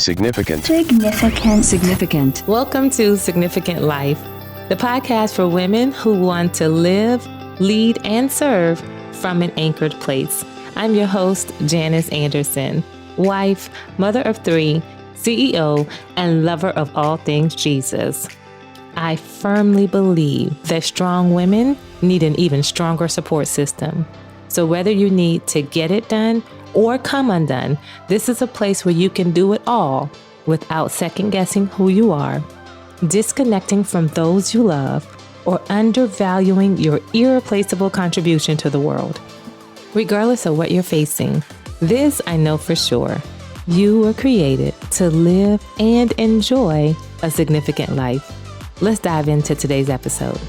Significant. Significant. Significant. Welcome to Significant Life, the podcast for women who want to live, lead, and serve from an anchored place. I'm your host, Janice Anderson, wife, mother of three, CEO, and lover of all things Jesus. I firmly believe that strong women need an even stronger support system. So whether you need to get it done or come undone, this is a place where you can do it all without second guessing who you are, disconnecting from those you love, or undervaluing your irreplaceable contribution to the world. Regardless of what you're facing, this I know for sure. You were created to live and enjoy a significant life. Let's dive into today's episode.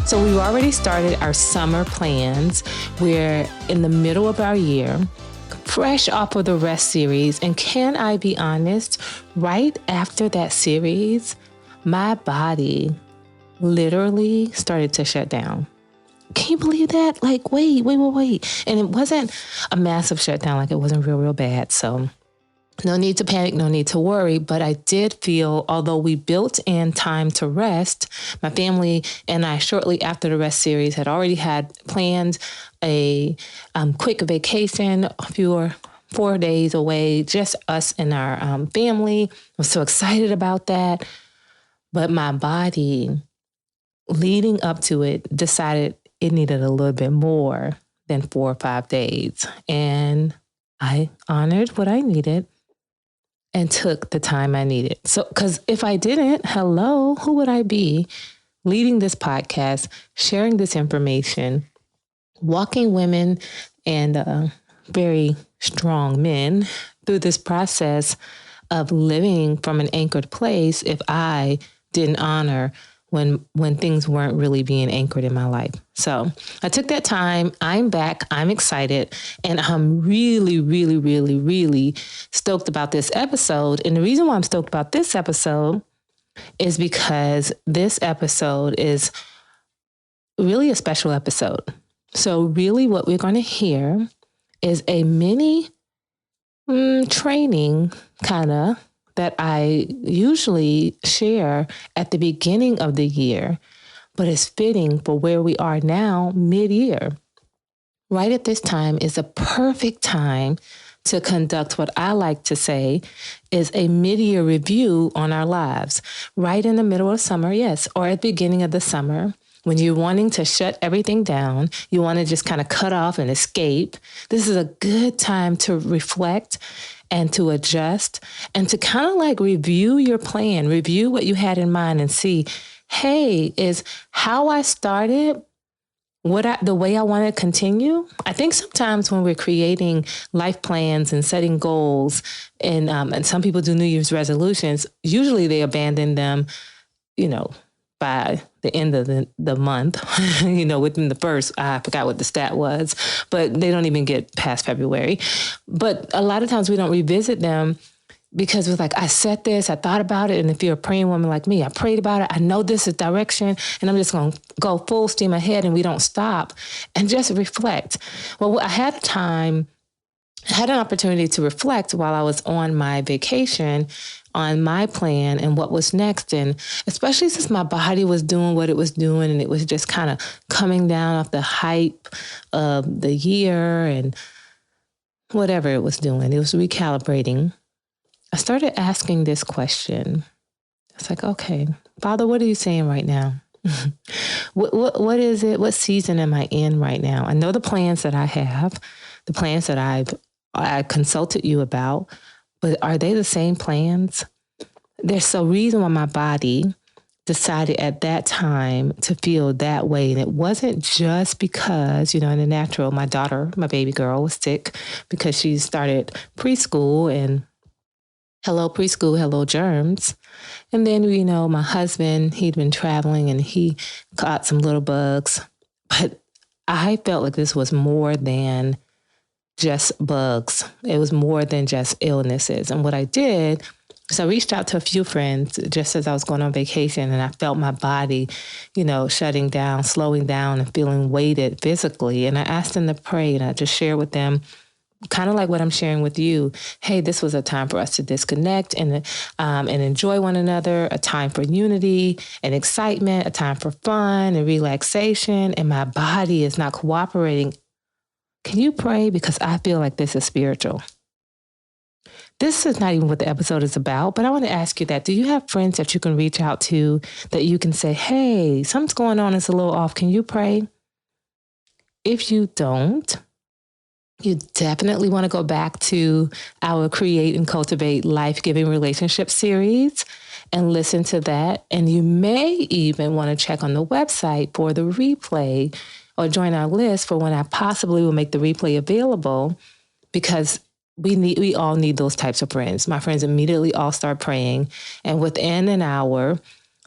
So we've already started our summer plans. We're in the middle of our year, fresh off of the Rest series. And can I be honest, right after that series, my body literally started to shut down. Can you believe that? Like, wait. And it wasn't a massive shutdown, like it wasn't real bad. So no need to panic, no need to worry. But I did feel, although we built in time to rest, my family and I, shortly after the Rest series, had already had planned a quick vacation, 4 days away, just us and our family. I was so excited about that. But my body, leading up to it, decided it needed a little bit more than 4 or 5 days. And I honored what I needed and took the time I needed. So, because if I didn't, who would I be leading this podcast, sharing this information, walking women and very strong men through this process of living from an anchored place if I didn't honor when things weren't really being anchored in my life. So I took that time. I'm back. I'm excited. And I'm really stoked about this episode. And the reason why I'm stoked about this episode is because this episode is really a special episode. So really what we're going to hear is a mini training that I usually share at the beginning of the year, but it's fitting for where we are now, mid-year. Right at this time is a perfect time to conduct what I like to say is a mid-year review on our lives. Right in the middle of summer, yes, or at the beginning of the summer, when you're wanting to shut everything down, you want to just kind of cut off and escape. This is a good time to reflect and to adjust and to kind of like review your plan, review what you had in mind and see, hey, is how I started the way I want to continue? I think sometimes when we're creating life plans and setting goals and some people do New Year's resolutions, usually they abandon them, by the end of the month, within the first, I forgot what the stat was, but they don't even get past February. But a lot of times we don't revisit them because it's like, I said this, I thought about it. And if you're a praying woman like me, I prayed about it. I know this is direction and I'm just going to go full steam ahead and we don't stop and just reflect. Well, I had an opportunity to reflect while I was on my vacation on my plan and what was next. And especially since my body was doing what it was doing and it was just kind of coming down off the hype of the year and whatever it was doing, it was recalibrating. I started asking this question. It's like, okay, Father, what are you saying right now? What is it? What season am I in right now? I know the plans that I have, the plans that I consulted you about, but are they the same plans? There's a reason why my body decided at that time to feel that way. And it wasn't just because, in the natural, my daughter, my baby girl, was sick because she started preschool and hello preschool, hello germs. And then, my husband, he'd been traveling and he caught some little bugs. But I felt like this was more than just bugs. It was more than just illnesses. And what I did, so I reached out to a few friends just as I was going on vacation and I felt my body, shutting down, slowing down and feeling weighted physically. And I asked them to pray and I just shared with them kind of like what I'm sharing with you. Hey, this was a time for us to disconnect and enjoy one another, a time for unity and excitement, a time for fun and relaxation, and my body is not cooperating. Can you pray? Because I feel like this is spiritual. This is not even what the episode is about, but I want to ask you that. Do you have friends that you can reach out to that you can say, hey, something's going on, it's a little off. Can you pray? If you don't, you definitely want to go back to our Create and Cultivate Life-Giving Relationship series and listen to that. And you may even want to check on the website for the replay or join our list for when I possibly will make the replay available, because we all need those types of friends. My friends immediately all start praying. And within an hour,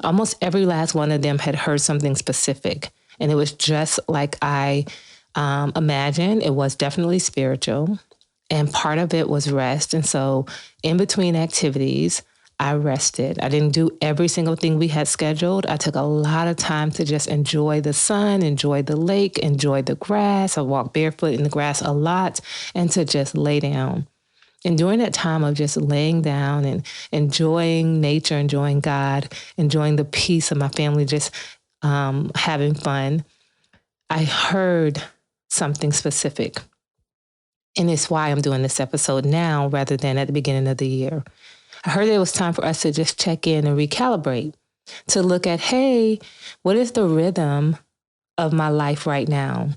almost every last one of them had heard something specific. And it was just like I imagined. It was definitely spiritual. And part of it was rest. And so in between activities, I rested. I didn't do every single thing we had scheduled. I took a lot of time to just enjoy the sun, enjoy the lake, enjoy the grass. I walked barefoot in the grass a lot, and to just lay down. And during that time of just laying down and enjoying nature, enjoying God, enjoying the peace of my family, just having fun, I heard something specific. And it's why I'm doing this episode now rather than at the beginning of the year. I heard it was time for us to just check in and recalibrate, to look at, hey, what is the rhythm of my life right now?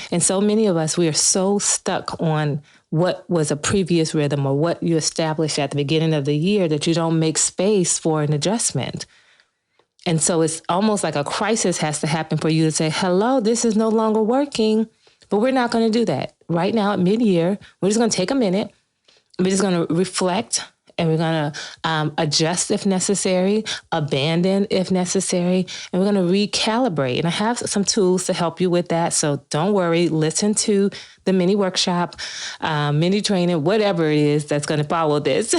And so many of us, we are so stuck on what was a previous rhythm or what you established at the beginning of the year that you don't make space for an adjustment. And so it's almost like a crisis has to happen for you to say, hello, this is no longer working. But we're not going to do that. Right now at mid-year, we're just going to take a minute. We're just going to reflect, and we're going to adjust if necessary, abandon if necessary, and we're going to recalibrate. And I have some tools to help you with that. So don't worry. Listen to the mini workshop, mini training, whatever it is that's going to follow this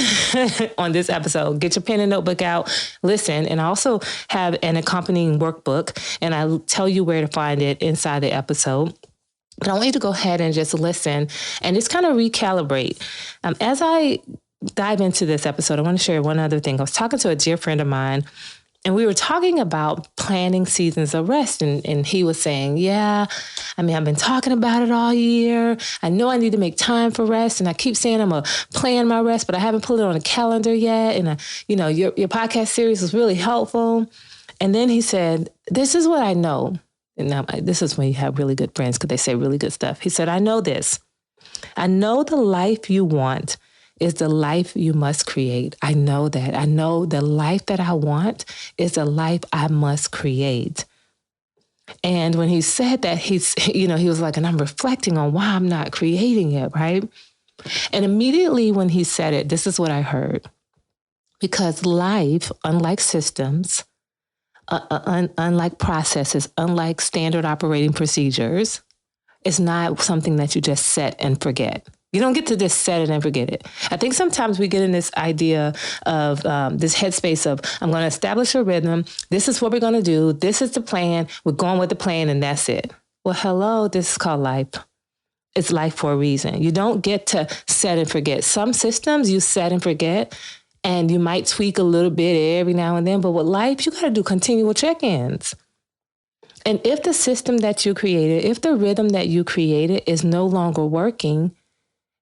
on this episode. Get your pen and notebook out, listen, and I also have an accompanying workbook, and I'll tell you where to find it inside the episode. But I want you to go ahead and just listen and just kind of recalibrate. As I dive into this episode, I want to share one other thing. I was talking to a dear friend of mine, and we were talking about planning seasons of rest. And he was saying, yeah, I've been talking about it all year. I know I need to make time for rest. And I keep saying I'm going to plan my rest, but I haven't put it on a calendar yet. And, your podcast series was really helpful. And then he said, this is what I know. And now this is when you have really good friends, because they say really good stuff. He said, I know this. I know the life you want is the life you must create. I know that. I know the life that I want is the life I must create. And when he said that, he was like, and I'm reflecting on why I'm not creating it, right? And immediately when he said it, this is what I heard. Because life, unlike systems, unlike processes, unlike standard operating procedures, is not something that you just set and forget. You don't get to just set it and forget it. I think sometimes we get in this idea of this headspace of, I'm going to establish a rhythm. This is what we're going to do. This is the plan. We're going with the plan, and that's it. Well, hello, this is called life. It's life for a reason. You don't get to set and forget. Some systems you set and forget, and you might tweak a little bit every now and then. But with life, you got to do continual check-ins. And if the system that you created, if the rhythm that you created is no longer working,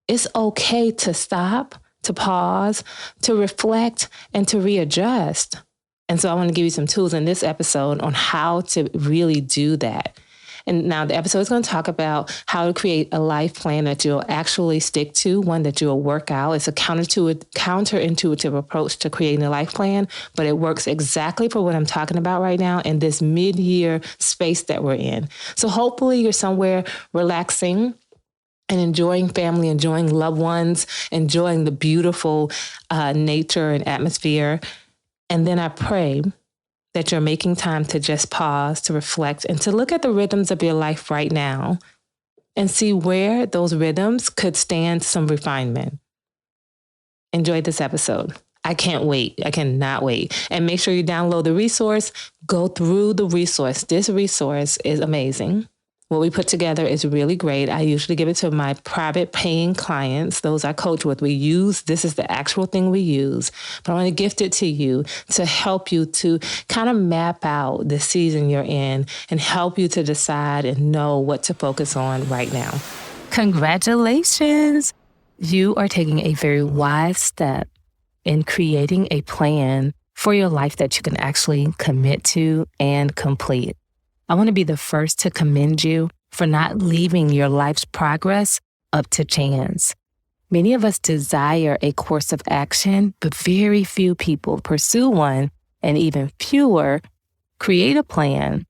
it's okay to stop, to pause, to reflect, and to readjust. And so I want to give you some tools in this episode on how to really do that. And now the episode is going to talk about how to create a life plan that you'll actually stick to, one that you'll work out. It's a counterintuitive approach to creating a life plan, but it works exactly for what I'm talking about right now in this mid-year space that we're in. So hopefully you're somewhere relaxing and enjoying family, enjoying loved ones, enjoying the beautiful nature and atmosphere. And then I pray that you're making time to just pause, to reflect, and to look at the rhythms of your life right now and see where those rhythms could stand some refinement. Enjoy this episode. I can't wait. I cannot wait. And make sure you download the resource. Go through the resource. This resource is amazing. What we put together is really great. I usually give it to my private paying clients, those I coach with. This is the actual thing we use, but I want to gift it to you to help you to kind of map out the season you're in and help you to decide and know what to focus on right now. Congratulations. You are taking a very wise step in creating a plan for your life that you can actually commit to and complete. I want to be the first to commend you for not leaving your life's progress up to chance. Many of us desire a course of action, but very few people pursue one, and even fewer create a plan,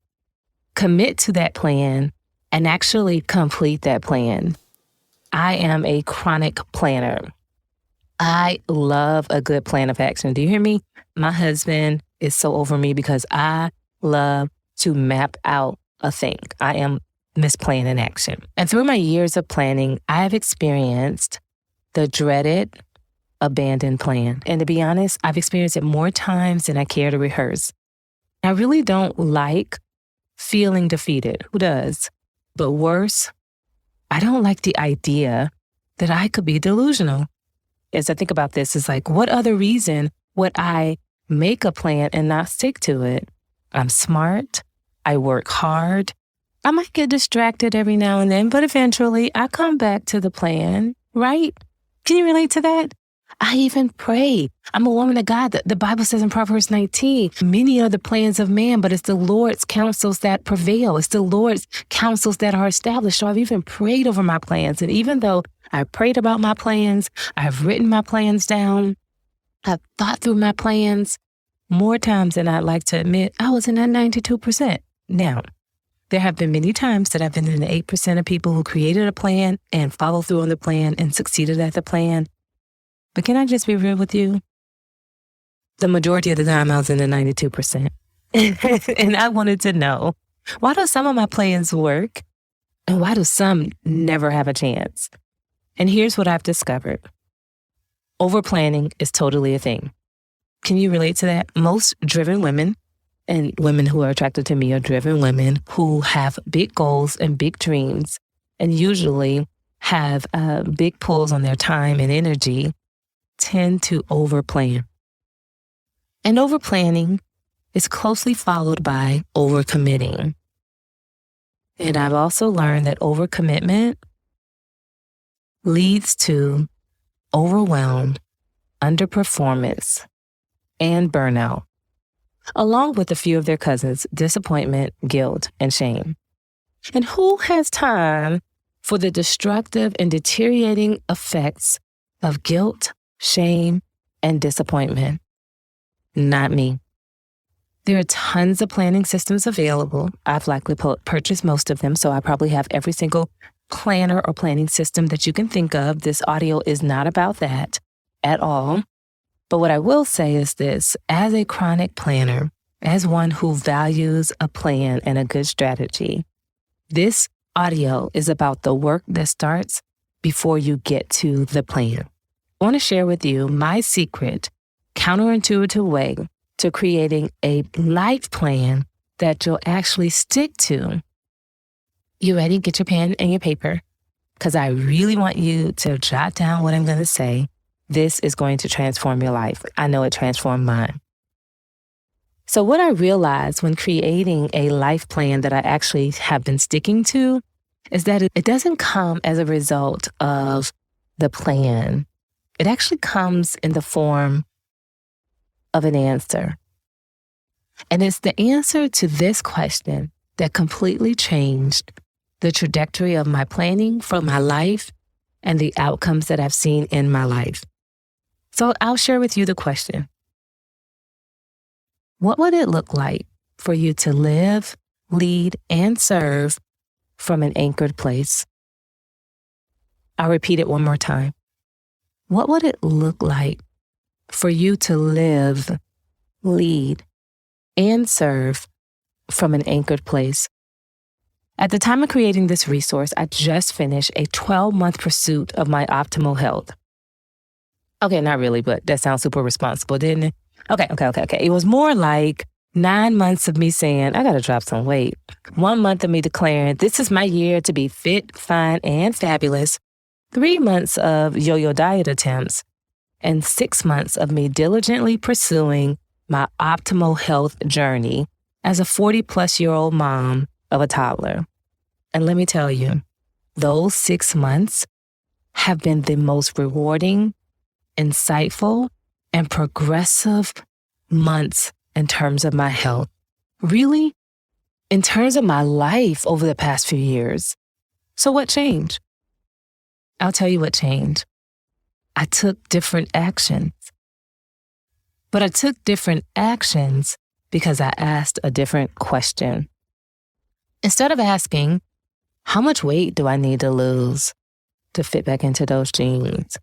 commit to that plan, and actually complete that plan. I am a chronic planner. I love a good plan of action. Do you hear me? My husband is so over me because I love to map out a thing. I am Miss Plan in Action. And through my years of planning, I have experienced the dreaded abandoned plan. And to be honest, I've experienced it more times than I care to rehearse. I really don't like feeling defeated. Who does? But worse, I don't like the idea that I could be delusional. As I think about this, it's like, what other reason would I make a plan and not stick to it? I'm smart. I work hard. I might get distracted every now and then, but eventually I come back to the plan, right? Can you relate to that? I even pray. I'm a woman of God. The Bible says in Proverbs 19, many are the plans of man, but it's the Lord's counsels that prevail. It's the Lord's counsels that are established. So I've even prayed over my plans. And even though I prayed about my plans, I've written my plans down, I've thought through my plans, more times than I'd like to admit, I was in that 92%. Now, there have been many times that I've been in the 8% of people who created a plan and followed through on the plan and succeeded at the plan. But can I just be real with you? The majority of the time I was in the 92%. And I wanted to know, why do some of my plans work and why do some never have a chance? And here's what I've discovered. Over-planning is totally a thing. Can you relate to that? Most driven women and women who are attracted to me are driven women who have big goals and big dreams and usually have big pulls on their time and energy, tend to overplan. And overplanning is closely followed by overcommitting. And I've also learned that overcommitment leads to overwhelm, underperformance, and burnout, along with a few of their cousins, disappointment, guilt, and shame. And who has time for the destructive and deteriorating effects of guilt, shame, and disappointment? Not me. There are tons of planning systems available. I've likely purchased most of them, so I probably have every single planner or planning system that you can think of. This audio is not about that at all. But what I will say is this, as a chronic planner, as one who values a plan and a good strategy, this audio is about the work that starts before you get to the plan. I want to share with you my secret, counterintuitive way to creating a life plan that you'll actually stick to. You ready? Get your pen and your paper, because I really want you to jot down what I'm going to say. This is going to transform your life. I know it transformed mine. So what I realized when creating a life plan that I actually have been sticking to is that it doesn't come as a result of the plan. It actually comes in the form of an answer. And it's the answer to this question that completely changed the trajectory of my planning for my life and the outcomes that I've seen in my life. So I'll share with you the question. What would it look like for you to live, lead, and serve from an anchored place? I'll repeat it one more time. What would it look like for you to live, lead, and serve from an anchored place? At the time of creating this resource, I just finished a 12-month pursuit of my optimal health. Okay, not really, but that sounds super responsible, didn't it? Okay. It was more like 9 months of me saying, I got to drop some weight. 1 month of me declaring, this is my year to be fit, fine, and fabulous. 3 months of yo-yo diet attempts. And 6 months of me diligently pursuing my optimal health journey as a 40-plus-year-old mom of a toddler. And let me tell you, those 6 months have been the most rewarding, insightful, and progressive months in terms of my health. Really, in terms of my life over the past few years. So what changed? I'll tell you what changed. I took different actions. But I took different actions because I asked a different question. Instead of asking, how much weight do I need to lose to fit back into those jeans?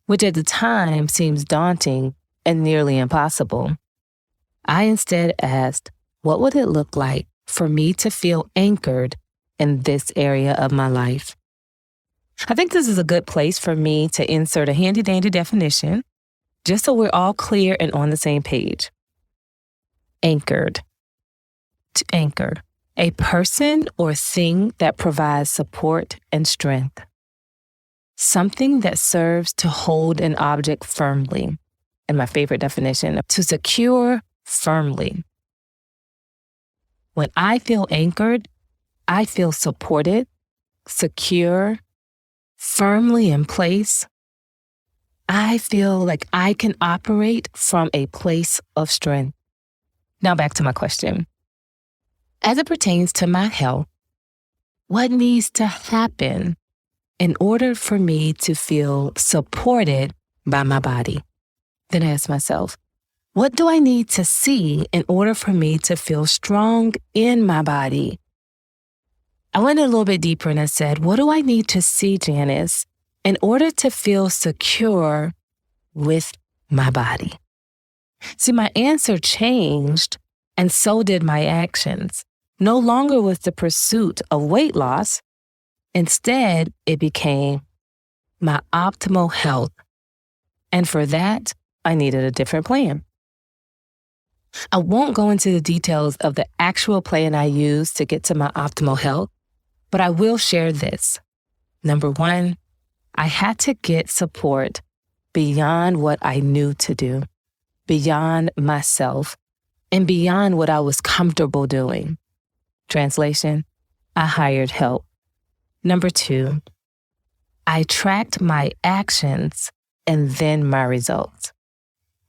Which at the time seems daunting and nearly impossible. I instead asked, what would it look like for me to feel anchored in this area of my life? I think this is a good place for me to insert a handy-dandy definition, just so we're all clear and on the same page. Anchored. To anchor, a person or thing that provides support and strength. Something that serves to hold an object firmly. And my favorite definition, to secure firmly. When I feel anchored, I feel supported, secure, firmly in place. I feel like I can operate from a place of strength. Now back to my question. As it pertains to my health, what needs to happen in order for me to feel supported by my body? Then I ask myself, what do I need to see in order for me to feel strong in my body? I went a little bit deeper and I said, what do I need to see, Janice, in order to feel secure with my body? See, my answer changed, and so did my actions. No longer was the pursuit of weight loss. Instead, it became my optimal health. And for that, I needed a different plan. I won't go into the details of the actual plan I used to get to my optimal health, but I will share this. Number one, I had to get support beyond what I knew to do, beyond myself, and beyond what I was comfortable doing. Translation, I hired help. Number two, I tracked my actions and then my results.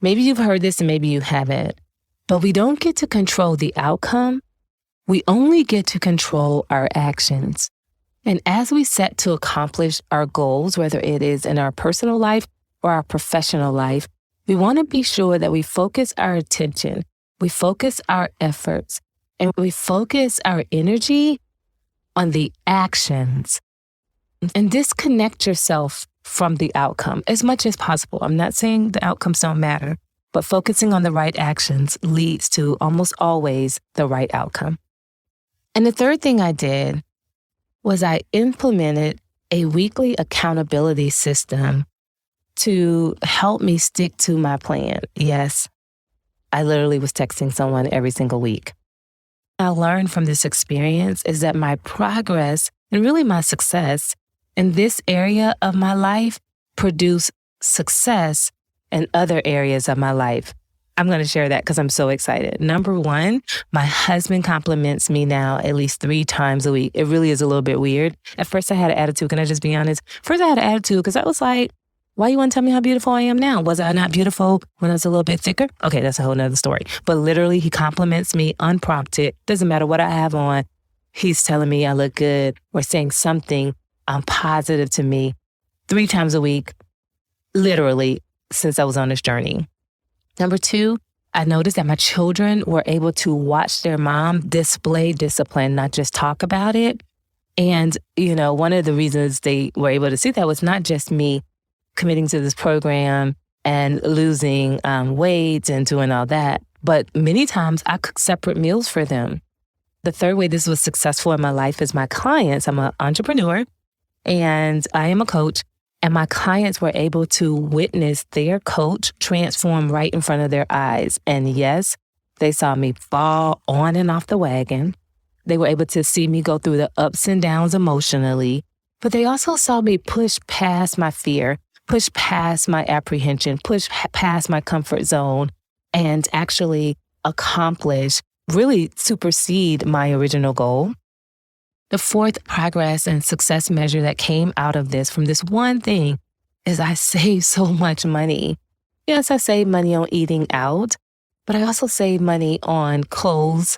Maybe you've heard this and maybe you haven't, but we don't get to control the outcome. We only get to control our actions. And as we set to accomplish our goals, whether it is in our personal life or our professional life, we want to be sure that we focus our attention, we focus our efforts, and we focus our energy on the actions. And disconnect yourself from the outcome as much as possible. I'm not saying the outcomes don't matter, but focusing on the right actions leads to almost always the right outcome. And the third thing I did was I implemented a weekly accountability system to help me stick to my plan. Yes, I literally was texting someone every single week. I learned from this experience is that my progress and really my success in this area of my life produce success in other areas of my life. I'm going to share that because I'm so excited. Number one, my husband compliments me now at least 3 times a week. It really is a little bit weird. At first I had an attitude. Can I just be honest? First I had an attitude because I was like, why you want to tell me how beautiful I am now? Was I not beautiful when I was a little bit thicker? Okay, that's a whole nother story. But literally he compliments me unprompted. Doesn't matter what I have on. He's telling me I look good or saying something positive to me 3 times a week, literally since I was on this journey. Number 2, I noticed that my children were able to watch their mom display discipline, not just talk about it. And, one of the reasons they were able to see that was not just me committing to this program and losing weight and doing all that, but many times I cooked separate meals for them. The third way this was successful in my life is my clients. I'm an entrepreneur and I am a coach. And my clients were able to witness their coach transform right in front of their eyes. And yes, They saw me fall on and off the wagon. They were able to see me go through the ups and downs emotionally, but they also saw me push past my fear, push past my apprehension, push past my comfort zone, and actually accomplish, really supersede my original goal. The fourth progress and success measure that came out of this, from this one thing, is I saved so much money. Yes, I saved money on eating out, but I also saved money on clothes,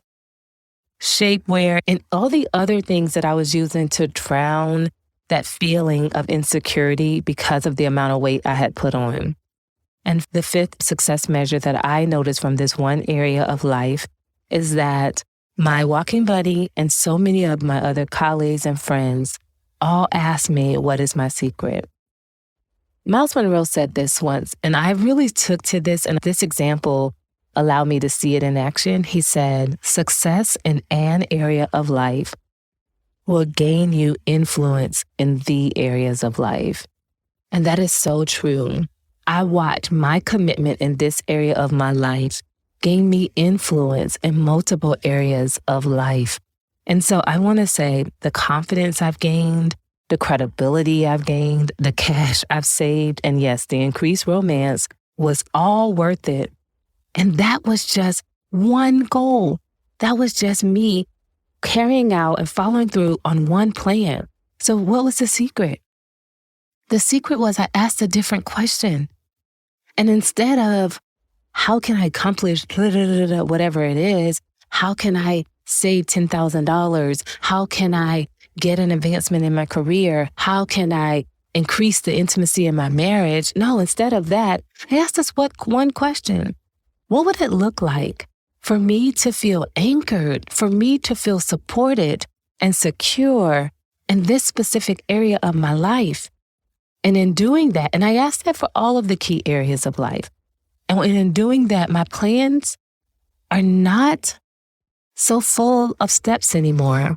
shapewear, and all the other things that I was using to drown that feeling of insecurity because of the amount of weight I had put on. And the fifth success measure that I noticed from this one area of life is that my walking buddy and so many of my other colleagues and friends all asked me, what is my secret? Miles Monroe said this once, and I really took to this, and this example allowed me to see it in action. He said, success in an area of life will gain you influence in the areas of life. And that is so true. I watch my commitment in this area of my life gain me influence in multiple areas of life. And so I want to say the confidence I've gained, the credibility I've gained, the cash I've saved, and yes, the increased romance was all worth it. And that was just one goal. That was just me carrying out and following through on one plan. So what was the secret? The secret was I asked a different question. And instead of how can I accomplish whatever it is, how can I save $10,000? How can I get an advancement in my career? How can I increase the intimacy in my marriage? No, instead of that, I asked us one question. What would it look like for me to feel anchored, for me to feel supported and secure in this specific area of my life? And in doing that, and I asked that for all of the key areas of life. And in doing that, my plans are not so full of steps anymore.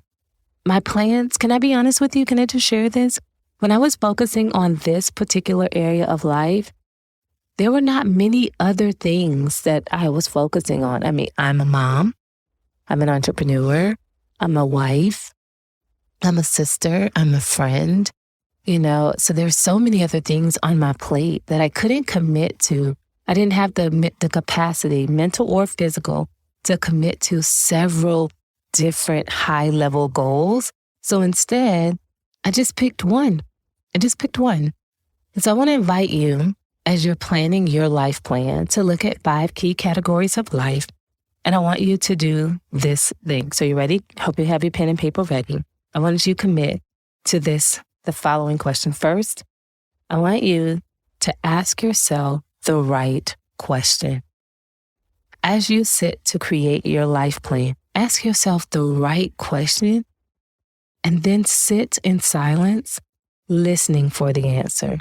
My plans, can I be honest with you? Can I just share this? When I was focusing on this particular area of life, there were not many other things that I was focusing on. I mean, I'm a mom, I'm an entrepreneur, I'm a wife, I'm a sister, I'm a friend, so there's so many other things on my plate that I couldn't commit to. I didn't have the capacity, mental or physical, to commit to several different high-level goals. So instead, I just picked one. And so I want to invite you, as you're planning your life plan, to look at 5 key categories of life. And I want you to do this thing. So you ready? Hope you have your pen and paper ready. I want you to commit to the following question. First, I want you to ask yourself the right question. As you sit to create your life plan, ask yourself the right question and then sit in silence, listening for the answer.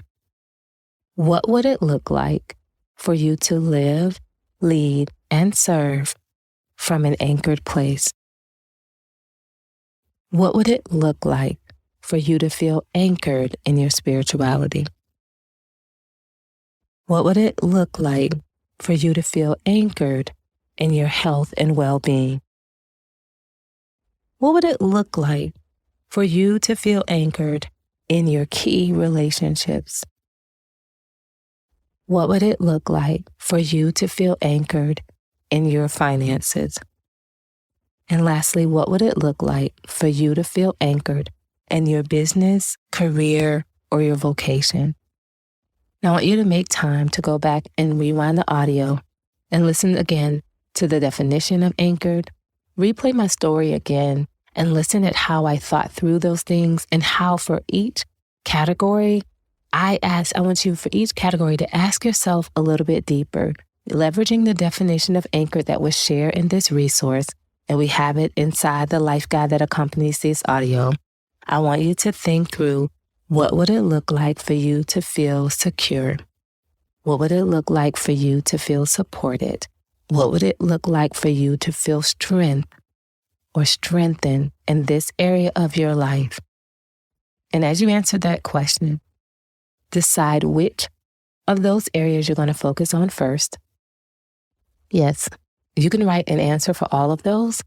What would it look like for you to live, lead, and serve from an anchored place? What would it look like for you to feel anchored in your spirituality? What would it look like for you to feel anchored in your health and well-being? What would it look like for you to feel anchored in your key relationships? What would it look like for you to feel anchored in your finances? And lastly, what would it look like for you to feel anchored in your business, career, or your vocation? Now, I want you to make time to go back and rewind the audio and listen again to the definition of anchored, replay my story again, and listen at how I thought through those things and how for each category, I want you for each category to ask yourself a little bit deeper, leveraging the definition of anchored that was shared in this resource, and we have it inside the life guide that accompanies this audio. I want you to think through, what would it look like for you to feel secure? What would it look like for you to feel supported? What would it look like for you to feel strength or strengthened in this area of your life? And as you answer that question, decide which of those areas you're going to focus on first. Yes, You can write an answer for all of those,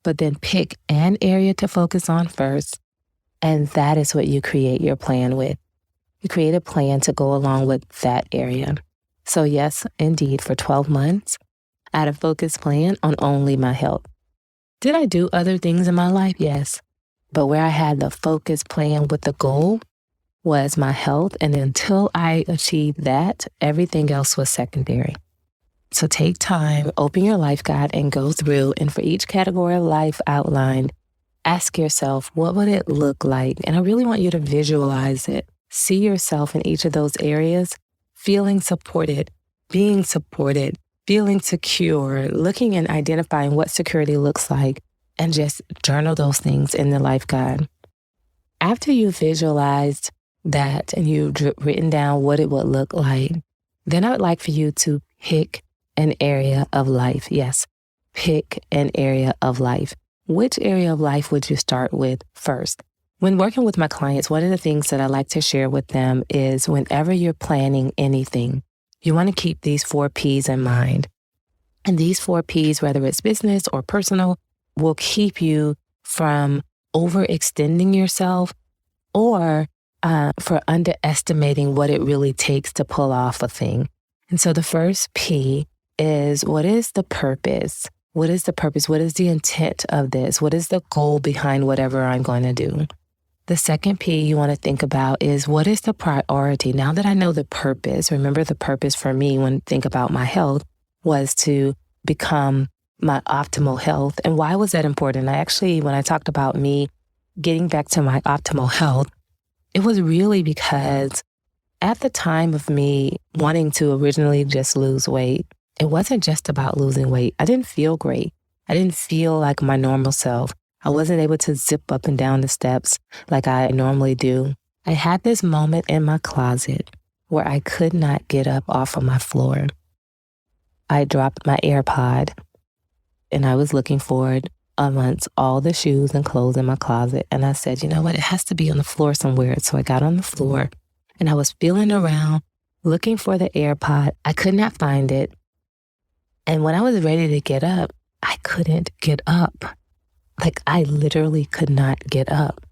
but then pick an area to focus on first. And that is what you create your plan with. You create a plan to go along with that area. So yes, indeed, for 12 months, I had a focused plan on only my health. Did I do other things in my life? Yes. But where I had the focused plan with the goal was my health. And until I achieved that, everything else was secondary. So take time, open your life guide, and go through. And for each category of life outlined, ask yourself, what would it look like? And I really want you to visualize it. See yourself in each of those areas, feeling supported, being supported, feeling secure, looking and identifying what security looks like, and just journal those things in the life guide. After you visualized that and you've written down what it would look like, then I would like for you to pick an area of life. Yes, pick an area of life. Which area of life would you start with first? When working with my clients, one of the things that I like to share with them is whenever you're planning anything, you want to keep these 4 Ps in mind. And these 4 Ps, whether it's business or personal, will keep you from overextending yourself or for underestimating what it really takes to pull off a thing. And so the first P is, what is the purpose? What is the purpose? What is the intent of this? What is the goal behind whatever I'm going to do? The second P you want to think about is, what is the priority? Now that I know the purpose, remember the purpose for me when I think about my health was to become my optimal health. And why was that important? When I talked about me getting back to my optimal health, it was really because at the time of me wanting to originally just lose weight, it wasn't just about losing weight. I didn't feel great. I didn't feel like my normal self. I wasn't able to zip up and down the steps like I normally do. I had this moment in my closet where I could not get up off of my floor. I dropped my AirPod and I was looking for it amongst all the shoes and clothes in my closet. And I said, you know what? It has to be on the floor somewhere. So I got on the floor and I was feeling around looking for the AirPod. I could not find it. And when I was ready to get up, I couldn't get up. Like I literally could not get up.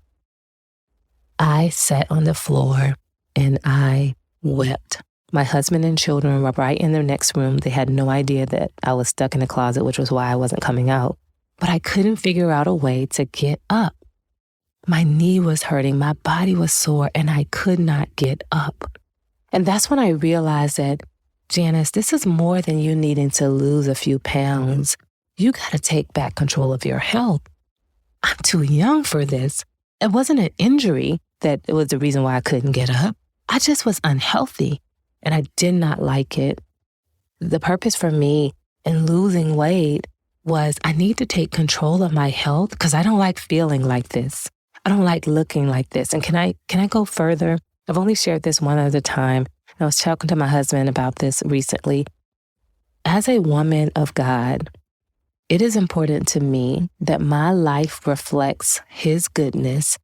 I sat on the floor and I wept. My husband and children were right in the next room. They had no idea that I was stuck in the closet, which was why I wasn't coming out. But I couldn't figure out a way to get up. My knee was hurting, my body was sore, and I could not get up. And that's when I realized that, Janice, this is more than you needing to lose a few pounds. You got to take back control of your health. I'm too young for this. It wasn't an injury that it was the reason why I couldn't get up. I just was unhealthy and I did not like it. The purpose for me in losing weight was I need to take control of my health because I don't like feeling like this. I don't like looking like this. And can I go further? I've only shared this one other time. I was talking to my husband about this recently. As a woman of God, it is important to me that my life reflects His goodness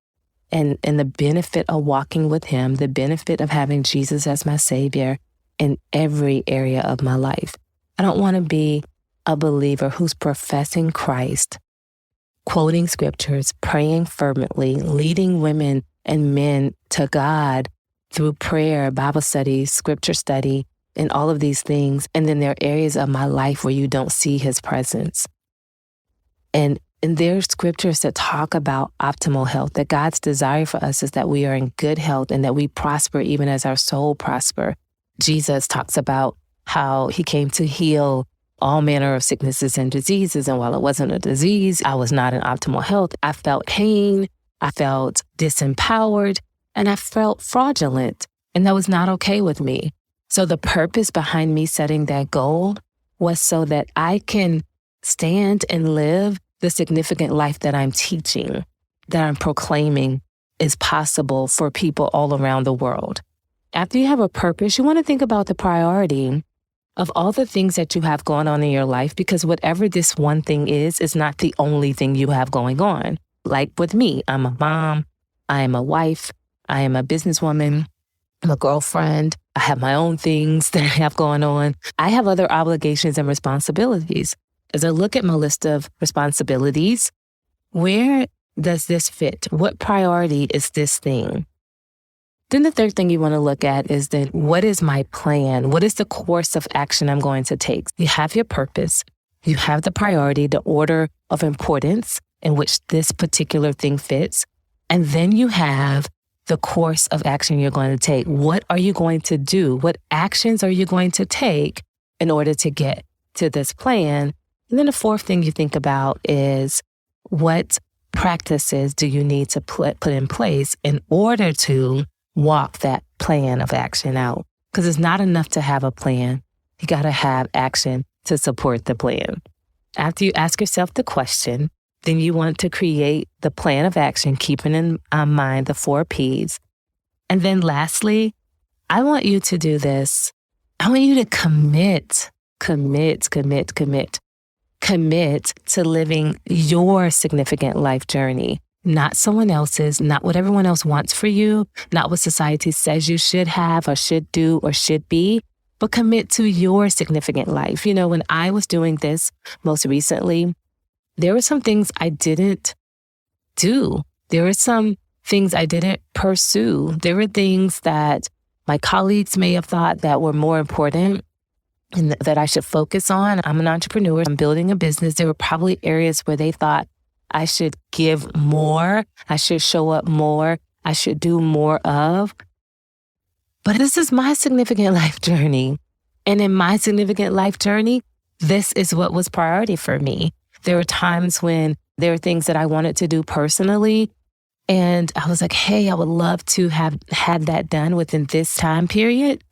and the benefit of walking with Him, the benefit of having Jesus as my Savior in every area of my life. I don't want to be a believer who's professing Christ, quoting scriptures, praying fervently, leading women and men to God through prayer, Bible study, scripture study, and all of these things. And then there are areas of my life where you don't see His presence. And there are scriptures that talk about optimal health, that God's desire for us is that we are in good health and that we prosper even as our soul prosper. Jesus talks about how He came to heal all manner of sicknesses and diseases. And while it wasn't a disease, I was not in optimal health. I felt pain, I felt disempowered, and I felt fraudulent. And that was not okay with me. So the purpose behind me setting that goal was so that I can stand and live the significant life that I'm teaching, that I'm proclaiming is possible for people all around the world. After you have a purpose, you want to think about the priority of all the things that you have going on in your life, because whatever this one thing is not the only thing you have going on. Like with me, I'm a mom, I am a wife, I am a businesswoman, I'm a girlfriend, I have my own things that I have going on. I have other obligations and responsibilities. as I look at my list of responsibilities, where does this fit? What priority is this thing? Then the third thing you want to look at is then, what is my plan? What is the course of action I'm going to take? You have your purpose. You have the priority, the order of importance in which this particular thing fits. And then you have the course of action you're going to take. What are you going to do? What actions are you going to take in order to get to this plan? And then the fourth thing you think about is, what practices do you need to put in place in order to walk that plan of action out? Because it's not enough to have a plan. You got to have action to support the plan. After you ask yourself the question, then you want to create the plan of action, keeping in mind the 4 Ps. And then lastly, I want you to do this. I want you to commit to living your significant life journey, not someone else's, not what everyone else wants for you, not what society says you should have or should do or should be, but commit to your significant life. You know, when I was doing this most recently, there were some things I didn't do. There were some things I didn't pursue. There were things that my colleagues may have thought that were more important and that I should focus on. I'm an entrepreneur. I'm building a business. There were probably areas where they thought I should give more. I should show up more. I should do more of. But this is my significant life journey. And in my significant life journey, this is what was priority for me. There were times when there were things that I wanted to do personally, and I was like, hey, I would love to have had that done within this time period.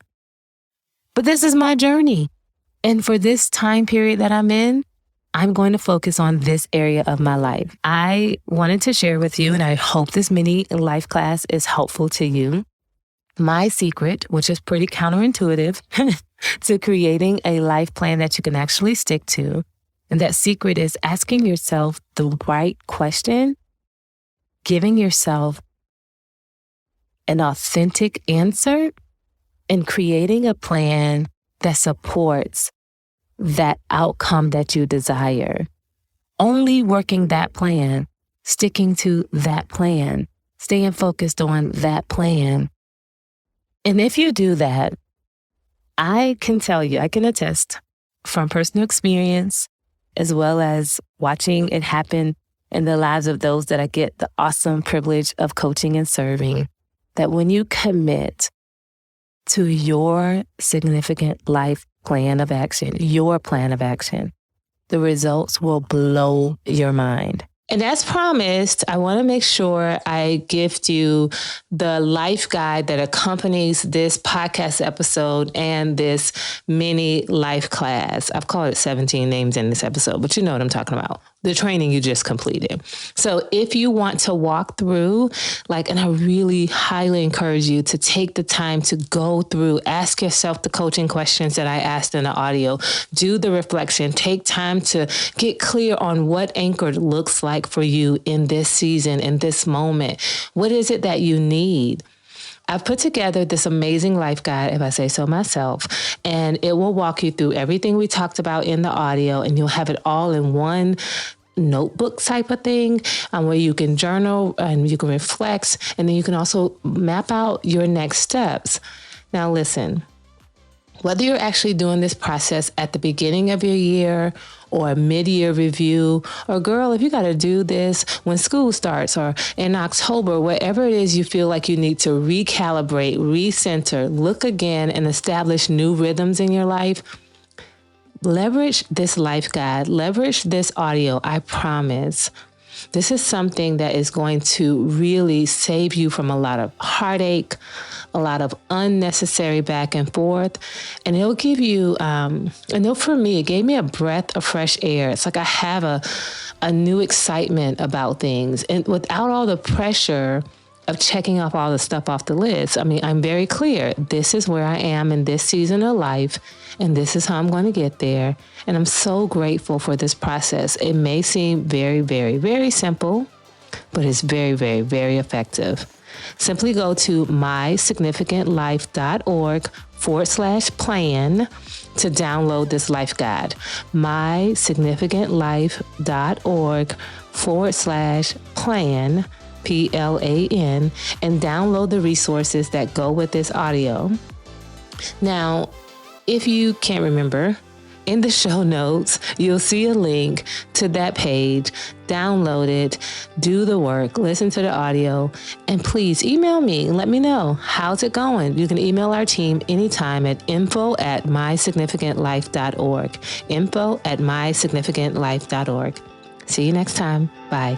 But this is my journey. And for this time period that I'm in, I'm going to focus on this area of my life. I wanted to share with you, and I hope this mini life class is helpful to you, my secret, which is pretty counterintuitive, to creating a life plan that you can actually stick to. And that secret is asking yourself the right question, giving yourself an authentic answer, and creating a plan that supports that outcome that you desire. Only working that plan, sticking to that plan, staying focused on that plan. And if you do that, I can tell you, I can attest from personal experience, as well as watching it happen in the lives of those that I get the awesome privilege of coaching and serving, that when you commit to your significant life plan of action, your plan of action, the results will blow your mind. And as promised, I want to make sure I gift you the life guide that accompanies this podcast episode and this mini life class. I've called it 17 names in this episode, but you know what I'm talking about. The training you just completed. So if you want to walk through, and I really highly encourage you to take the time to go through, ask yourself the coaching questions that I asked in the audio, do the reflection, take time to get clear on what anchored looks like for you in this season, in this moment. What is it that you need? I've put together this amazing life guide, if I say so myself, and it will walk you through everything we talked about in the audio, and you'll have it all in one notebook type of thing where you can journal and you can reflect, and then you can also map out your next steps. Now, listen, whether you're actually doing this process at the beginning of your year or a mid-year review, or girl, if you got to do this when school starts or in October, whatever it is you feel like you need to recalibrate, recenter, look again and establish new rhythms in your life, leverage this life guide, leverage this audio. I promise this is something that is going to really save you from a lot of heartache, a lot of unnecessary back and forth. And it'll give you, for me, it gave me a breath of fresh air. It's like I have a new excitement about things. And without all the pressure of checking off all the stuff off the list, I'm very clear. This is where I am in this season of life, and this is how I'm going to get there. And I'm so grateful for this process. It may seem very, very, very simple, but it's very, very, very effective. Simply go to mysignificantlife.org mysignificantlife.org/plan to download this life guide. mysignificantlife.org/plan, PLAN, and download the resources that go with this audio. Now, if you can't remember, in the show notes, you'll see a link to that page. Download it, do the work, listen to the audio, and please email me and let me know how's it going. You can email our team anytime at info@mysignificantlife.org. info@mysignificantlife.org. See you next time. Bye.